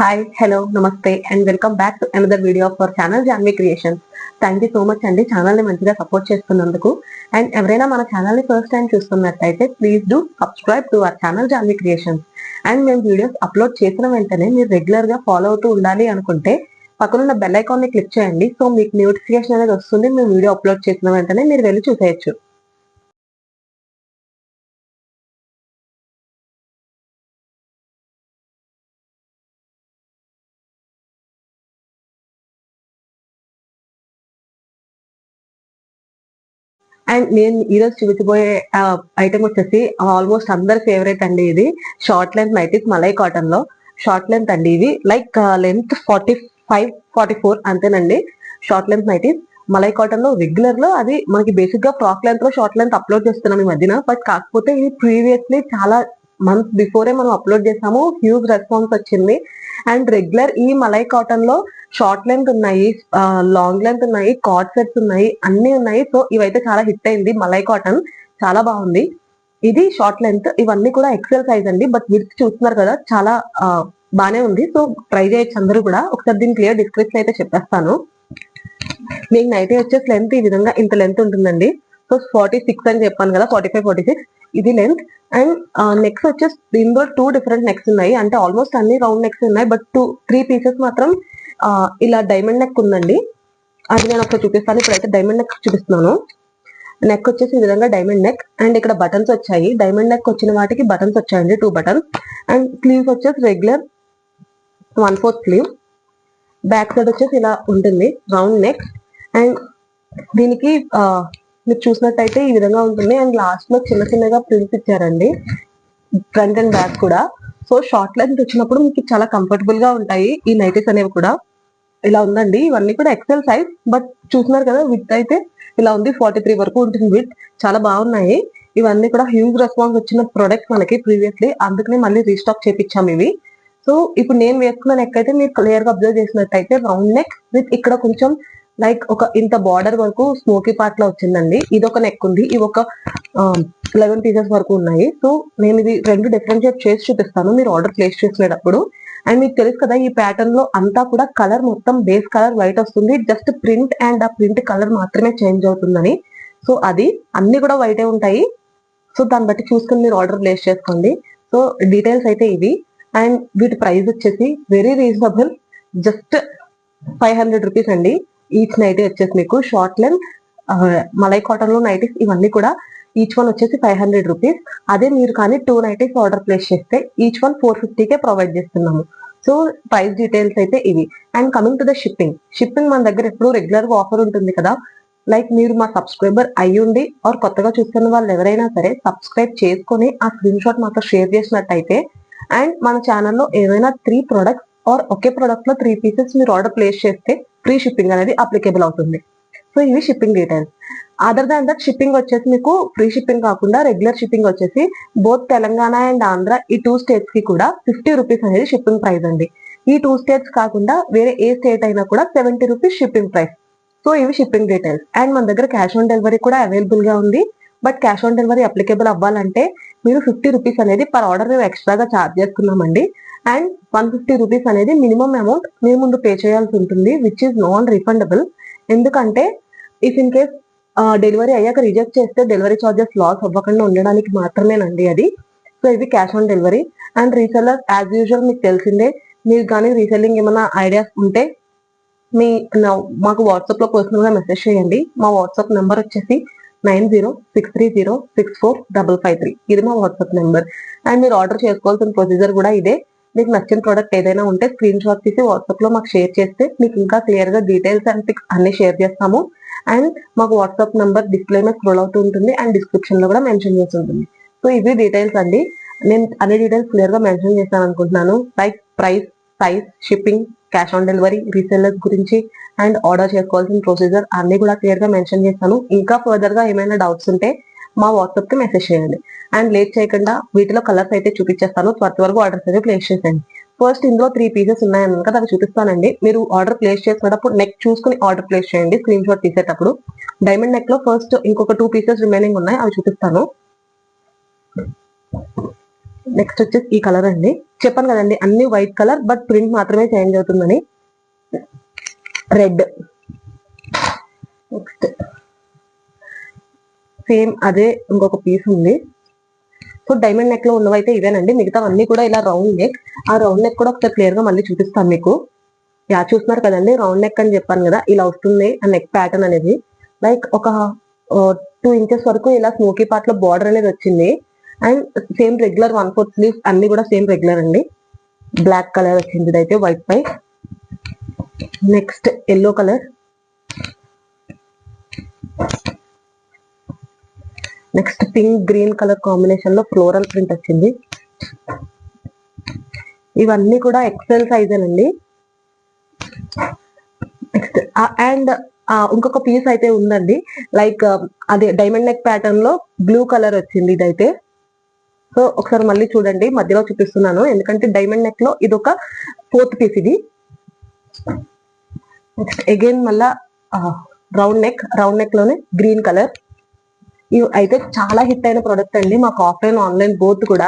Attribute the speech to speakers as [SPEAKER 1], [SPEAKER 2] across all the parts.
[SPEAKER 1] Hi hello namaste and welcome back to another video of our channel Janvi creations. Thank you so much అండి channel ని మంచిగా support చేస్తున్నందుకు. And ఎవరైనా మన channel ని ఫస్ట్ టైం చూస్తున్నట్టయితే please do subscribe to our channel Janvi creations. And మేము videos upload చేసిన వెంటనే మీరు రెగ్యులర్ గా ఫాలో అవుతూ ఉండాలి అనుకుంటే పక్కనున్న బెల్ ఐకాన్ ని క్లిక్ చేయండి. సో మీకు నోటిఫికేషన్ అనేది వస్తుంది. మేము వీడియో అప్లోడ్ చేసిన వెంటనే మీరు వెళ్ళి చూసేయచ్చు. అండ్ నేను ఈరోజు చూపించబోయే ఐటమ్ వచ్చేసి ఆల్మోస్ట్ అందరి ఫేవరెట్ అండి. ఇది short length nighties malai cotton లో షార్ట్ లెంత్ అండి. ఇవి లైక్ లెంత్ 45-44 అంతేనండి. Short length nighties malai cotton లో రెగ్యులర్ లో అది మనకి బేసిక్ గా ఫ్రాక్ లెంత్ లో షార్ట్ లెంత్ అప్లోడ్ చేస్తున్నాం ఈ మధ్యన. బట్ కాకపోతే ఇది ప్రీవియస్లీ చాలా మంత్స్ బిఫోరే మనం అప్లోడ్ చేసాము. హ్యూజ్ రెస్పాన్స్ వచ్చింది. అండ్ రెగ్యులర్ ఈ మలై కాటన్ లో షార్ట్ లెంత్ ఉన్నాయి, లాంగ్ లెంత్ ఉన్నాయి, కార్డ్ సెట్స్ ఉన్నాయి, అన్ని ఉన్నాయి. సో ఇవైతే చాలా హిట్ అయింది. మలై కాటన్ చాలా బాగుంది. ఇది షార్ట్ లెంత్, ఇవన్నీ కూడా ఎక్సెల్ సైజ్ అండి. బట్ విడ్త్ చూస్తున్నారు కదా చాలా బానే ఉంది. సో ట్రై చేయొచ్చు అందరూ కూడా. ఒకసారి దీని క్లియర్ డిస్క్రిప్షన్ అయితే చెప్పేస్తాను. మీకు నైటీ వచ్చేసి లెంత్ ఈ విధంగా ఇంత లెంత్ ఉంటుందండి. సో 46 అని చెప్పాను కదా, 45-46 ఇది లెంత్. అండ్ నెక్స్ట్ వచ్చేసి దీనిలో 2 డిఫరెంట్ నెక్స్ ఉన్నాయి. అంటే ఆల్మోస్ట్ అన్ని రౌండ్ నెక్స్ ఉన్నాయి. బట్ 3 పీసెస్ మాత్రం ఇలా డైమండ్ నెక్ ఉందండి. అది నేను ఒకసారి చూపిస్తాను. ఇప్పుడైతే డైమండ్ నెక్ చూపిస్తున్నాను. నెక్ వచ్చేసి ఈ విధంగా డైమండ్ నెక్. అండ్ ఇక్కడ బటన్స్ వచ్చాయి. డైమండ్ నెక్ వచ్చిన వాటికి బటన్స్ వచ్చాయండి, 2 బటన్స్. అండ్ స్లీవ్స్ వచ్చేసి రెగ్యులర్ 1/4 స్లీవ్. బ్యాక్ సైడ్ వచ్చేసి ఇలా ఉంటుంది రౌండ్ నెక్. అండ్ దీనికి మీరు చూసినట్టయితే ఈ విధంగా ఉంటుంది. అండ్ లాస్ట్ లో చిన్న చిన్నగా ప్రింట్స్ ఇచ్చారండి, ఫ్రంట్ అండ్ బ్యాక్ కూడా. సో షార్ట్ లెంత్ వచ్చినప్పుడు మీకు చాలా కంఫర్టబుల్ గా ఉంటాయి ఈ నైటీస్ అనేవి కూడా. ఇలా ఉందండి. ఇవన్నీ కూడా ఎక్సెల్ సైజ్. బట్ చూస్తున్నారు కదా విత్ అయితే ఇలా ఉంది. 43 వరకు ఉంటుంది విత్. చాలా బాగున్నాయి. ఇవన్నీ కూడా హ్యూజ్ రెస్పాన్స్ వచ్చిన ప్రొడక్ట్స్ మనకి ప్రీవియస్లీ, అందుకనే మళ్ళీ రీస్టాక్ చేపించాము ఇవి. సో ఇప్పుడు నేను వేసుకున్న నెక్ అయితే మీరు క్లియర్ గా అబ్జర్వ్ చేసినట్టయితే రౌండ్ నెక్ విత్ ఇక్కడ కొంచెం లైక్ ఒక ఇంత బార్డర్ వరకు స్మోకీ పార్ట్ లో వచ్చిందండి. ఇది ఒక నెక్ ఉంది. ఇవి ఒక 11 పీసెస్ వరకు ఉన్నాయి. సో నేను ఇది 2 డిఫరెన్షియేట్ చేసి చూపిస్తాను మీరు ఆర్డర్ ప్లేస్ చేసేటప్పుడు. అండ్ మీకు తెలుసు కదా ఈ ప్యాటర్న్ లో అంతా కూడా కలర్ మొత్తం బేస్ కలర్ వైట్ వస్తుంది. జస్ట్ ప్రింట్ అండ్ ఆ ప్రింట్ కలర్ మాత్రమే చేంజ్ అవుతుందని. సో అది అన్ని కూడా వైటే ఉంటాయి. సో దాన్ని బట్టి చూసుకుని మీరు ఆర్డర్ ప్లేస్ చేసుకోండి. సో డీటెయిల్స్ అయితే ఇవి. అండ్ వీటి ప్రైస్ వచ్చేసి వెరీ రీజనబుల్, జస్ట్ 500 రూపీస్ అండి. ఈచ్ నైటీ వచ్చేసి మీకు షార్ట్ లెంత్ మలై కాటన్ లో నైటీస్ ఇవన్నీ కూడా ఈచ్ వన్ వచ్చేసి 500 రూపీస్. అదే మీరు కానీ 2 నైటీస్ ఆర్డర్ ప్లేస్ చేస్తే ఈచ్ వన్ 450కే ప్రొవైడ్ చేస్తున్నాము. సో ప్రైస్ డీటెయిల్స్ అయితే ఇవి. And coming to the shipping మన దగ్గర ఎప్పుడు రెగ్యులర్ గా ఆఫర్ ఉంటుంది కదా. లైక్ మీరు మా సబ్స్క్రైబర్ అయ్యుండి ఆర్ కొత్తగా చూస్తున్న వాళ్ళు ఎవరైనా సరే సబ్స్క్రైబ్ చేసుకుని ఆ స్క్రీన్ షాట్ మాతో షేర్ చేసినట్టయితే అండ్ మన ఛానల్లో ఏమైనా 3 ప్రొడక్ట్స్ ఆర్ ఒకే ప్రొడక్ట్ లో 3 పీసెస్ మీరు ఆర్డర్ ప్లేస్ చేస్తే ఫ్రీ షిప్పింగ్ అనేది అప్లికేబుల్ అవుతుంది. సో ఇవి shipping details. Other than that shipping వచ్చేసి మీకు ఫ్రీ షిప్పింగ్ కాకుండా రెగ్యులర్ షిప్పింగ్ వచ్చేసి బోత్ తెలంగాణ అండ్ ఆంధ్ర ఈ 2 స్టేట్స్ కి కూడా 50 రూపీస్ అనేది షిప్పింగ్ ప్రైస్ అండి. ఈ 2 స్టేట్స్ కాకుండా వేరే ఏ స్టేట్ అయినా కూడా 70 రూపీస్ షిప్పింగ్ ప్రైస్. సో ఇవి షిప్పింగ్ డీటెయిల్స్. అండ్ మన దగ్గర క్యాష్ ఆన్ డెలివరీ కూడా అవైలబుల్ గా ఉంది. But cash on delivery applicable అవ్వాలంటే మీరు 50 రూపీస్ అనేది పర్ ఆర్డర్ మేము ఎక్స్ట్రాగా ఛార్జ్ చేస్తున్నామండి. అండ్ 150 రూపీస్ అనేది మినిమం అమౌంట్ మీరు ముందు పే చేయాల్సి ఉంటుంది, విచ్ ఇస్ నాన్ రిఫండబుల్. ఎందుకంటే ఇఫ్ ఇన్ కేస్ డెలివరీ అయ్యాక రిజెక్ట్ చేస్తే డెలివరీ చార్జెస్ లాస్ అవ్వకుండా ఉండడానికి మాత్రమేనండి అది. సో ఇది cash on delivery. And reseller as usual మీకు తెలిసిందే. మీరు కానీ రీసెల్లింగ్ ఏమైనా ఐడియాస్ ఉంటే మీ మాకు వాట్సాప్ లో పర్సనల్ గా మెసేజ్ చేయండి. మా వాట్సాప్ నెంబర్ వచ్చేసి 9063064553. ఇది మా వాట్సాప్ నెంబర్. అండ్ మీరు ఆర్డర్ చేసుకోవాల్సిన ప్రొసీజర్ కూడా ఇదే. మీకు నచ్చిన ప్రోడక్ట్ ఏదైనా ఉంటే స్క్రీన్ షాట్ తీసి వాట్సాప్ లో మాకు షేర్ చేస్తే మీకు ఇంకా క్లియర్ గా డీటెయిల్స్ అండ్ పిక్స్ అన్ని షేర్ చేస్తాము. అండ్ మాకు వాట్సాప్ నంబర్ డిస్ప్లే మీద స్క్రోల్ అవుతూ ఉంటుంది అండ్ డిస్క్రిప్షన్ లో కూడా మెన్షన్ చేసి ఉంటుంది. సో ఇవి డీటెయిల్స్ అండి. నేను అన్ని డీటెయిల్స్ క్లియర్ గా మెన్షన్ చేస్తాను అనుకుంటున్నాను. Like price, size, shipping, cash on delivery, resellers గురించి అండ్ ఆర్డర్ చేసుకోవాల్సిన ప్రొసీజర్ అన్ని కూడా క్లియర్ గా మెన్షన్ చేస్తాను. ఇంకా ఫర్దర్ గా ఏమైనా డౌట్స్ ఉంటే మా వాట్సాప్ కి మెసేజ్ చేయండి. అండ్ లేట్ చేయకుండా వీటిలో కలర్స్ అయితే చూపించేస్తాను. త్వరగా ఆర్డర్స్ అయితే ప్లేస్ చేసేయండి. ఫస్ట్ ఇందులో 3 పీసెస్ ఉన్నాయని కదా అవి చూపిస్తానండి. మీరు ఆర్డర్ ప్లేస్ చేసినప్పుడు నెక్ చూసుకుని ఆర్డర్ ప్లేస్ చేయండి స్క్రీన్ షాట్ తీసేటప్పుడు. డైమండ్ నెక్ లో ఫస్ట్ ఇంకొక 2 పీసెస్ రిమైనింగ్ ఉన్నాయి, అవి చూపిస్తాను. నెక్స్ట్ వచ్చేసి ఈ కలర్ అండి. చెప్పాను కదండి అన్ని వైట్ కలర్ బట్ ప్రింట్ మాత్రమే చేంజ్ అవుతుందని. రెడ్. నెక్స్ట్ సేమ్ అదే ఇంకొక పీస్ ఉంది. సో డైమండ్ నెక్ లో ఉన్నవైతే ఇవేనండి. మిగతా అన్ని కూడా ఇలా రౌండ్ నెక్. ఆ రౌండ్ నెక్ కూడా ఒకసారి క్లియర్ గా మళ్ళీ చూపిస్తాను మీకు. చూస్తున్నారు కదండి రౌండ్ నెక్ అని చెప్పాను కదా, ఇలా వస్తుంది ఆ నెక్ ప్యాటర్న్ అనేది. లైక్ ఒక 2 ఇంచెస్ వరకు ఇలా స్మోకీ పార్ట్ లో బార్డర్ అనేది వచ్చింది. అండ్ సేమ్ రెగ్యులర్ 1/4 స్లీవ్స్ అన్ని కూడా సేమ్ రెగ్యులర్ అండి. బ్లాక్ కలర్ వచ్చింది ఇదైతే వైట్ పై. Next yellow colour. Next pink green colour combination లో ఫ్లోరల్ ప్రింట్ వచ్చింది. ఇవన్నీ కూడా ఎక్సెల్ సైజ్ అండి. నెక్స్ట్ అండ్ ఇంకొక పీస్ అయితే ఉందండి. లైక్ అదే డైమండ్ నెక్ ప్యాటర్న్ లో బ్లూ కలర్ వచ్చింది ఇదైతే. సో ఒకసారి మళ్ళీ చూడండి, మధ్యలో చూపిస్తున్నాను ఎందుకంటే డైమండ్ నెక్ లో ఇది ఒక 4th పీస్ ఇది. నెక్స్ట్ అగైన్ మళ్ళా రౌండ్ నెక్ లోనే గ్రీన్ కలర్. ఇవి అయితే చాలా హిట్ అయిన ప్రొడక్ట్ అండి మాకు ఆఫ్లైన్ ఆన్లైన్ బోత్ కూడా.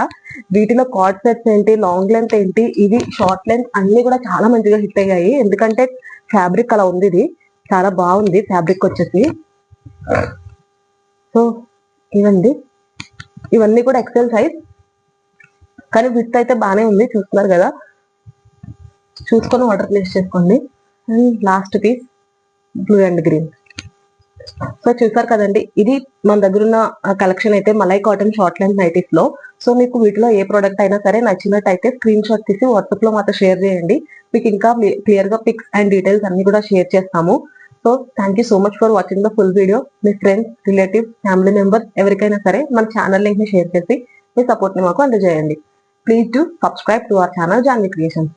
[SPEAKER 1] వీటిలో కార్డ్ సెట్స్ ఏంటి, లాంగ్ లెంత్ ఏంటి, ఇది షార్ట్ లెంత్ అన్ని కూడా చాలా మంచిగా హిట్ అయ్యాయి. ఎందుకంటే ఫ్యాబ్రిక్ అలా ఉంది, ఇది చాలా బాగుంది ఫ్యాబ్రిక్ వచ్చేసి. సో ఇవండి, ఇవన్నీ కూడా ఎక్సెల్ సైజ్ కానీ విత్ అయితే బాగానే ఉంది, చూస్తున్నారు కదా. చూసుకొని ఆర్డర్ ప్లేస్ చేసుకోండి. And last piece blue and green. So చూసారు కదండి, ఇది మన దగ్గర ఉన్న కలెక్షన్ అయితే malai cotton short length nighties లో. సో మీకు వీటిలో ఏ ప్రోడక్ట్ అయినా సరే నచ్చినట్టయితే స్క్రీన్ షాట్ తీసి వాట్సాప్ లో మాతో షేర్ చేయండి. మీకు ఇంకా క్లియర్ గా పిక్స్ అండ్ డీటెయిల్స్ అన్ని కూడా షేర్ చేస్తాము. So thank you so much for watching the full video. Me friends, relatives, family members ఎవరికైనా సరే మన ఛానల్ లింక్ ని షేర్ చేసి మీ సపోర్ట్ ని మాకు అందజేయండి. Please do subscribe to our channel Janvi creations.